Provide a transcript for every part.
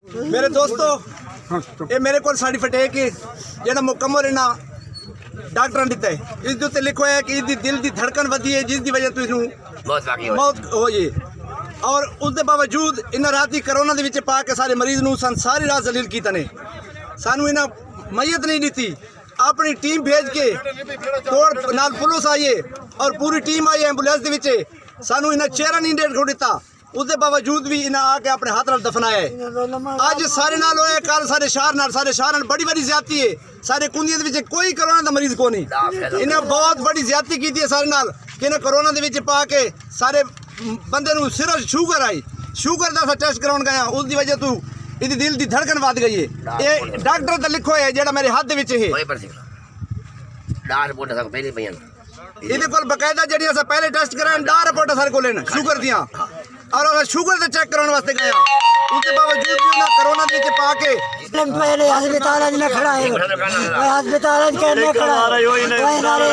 मेरे दोस्तों ये मेरे को सर्टिफिकेट है कि जेड़ा मुकम्मल इना डॉक्टर ने दिता है इस दे उत्ते लिखो है कि इसकी दिल की धड़कन वधी है जिसकी वजह तो इसनू मौत होई और उसके बावजूद इन्हें रात करोना दे विच पा के सारे मरीज नू सारी रात जलील कीता ने सानू इन्हें मैयत नहीं दी अपनी टीम भेज के तोड़ नाल पुलिस आई है और पूरी टीम आई एंबुलेंस दे विच सानू इन्हें चेहरा नहीं डेट को दिता उसके बावजूद भी इन्हें आके अपने हाथ नाल दफनाया है। अज सारे नाल होया कल सारे शहर नाल बड़ी बड़ी ज्यादती है सारे कुंदियां दे विच कोई कोरोना दा मरीज को नहीं इन्हें बहुत बड़ी ज्यादती की है सारे नाल कि इन्हें कोरोना दे विच पा के सारे बंदे नू सिर्फ शुगर दा टेस्ट कराउण गया उसकी वजह तू इहदी दिल दी धड़कन वध गई है। ये डॉक्टर दा लिखो है जेड़ा मेरे हाथ दे विच है इहदे कोल बकायदा जेड़ी अस पहले टेस्ट करान डा रिपोर्ट सारे कोल हैं शुगर दियां और अगर शुगर दा चेक कराने वास्ते गया उसके बावजूद भी उन्हें कोरोना दे विच पा के पहले अस्पताल में खड़ा है अस्पताल में खड़ा है वो नारे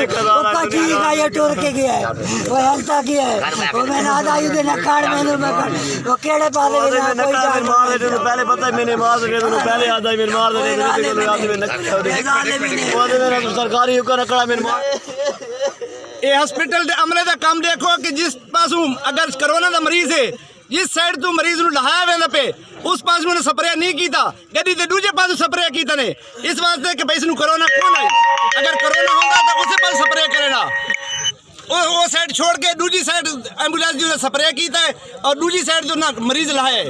ऊपर चीज का ये टूर के गया है वो हल्का किया है वो मैंने आधा ही दिन कार्ड में वो केड़े पाले में कोई जान मार दे पहले पता है मैंने मार दे पहले आधा मैंने मार दे सरकारी हुक्म रखड़ा मैंने मार ये हॉस्पिटल के अमले का काम देखो कि जिस पासों अगर कोरोना का मरीज है जिस साइड तो मरीज नूं लहाया वेंदा पे उस पास में स्प्रे नहीं कीता गड्डी दे दूजे पास स्प्रे कीता ने इस वास्ते कि भाई इसनूं कोरोना कौन आई अगर कोरोना होगा तो उसे पास स्प्रे करेगा वो साइड छोड़ के दूसरी साइड एम्बुलेंस जो स्प्रे कीता है और दूसरी साइड जो ना मरीज लहाया है।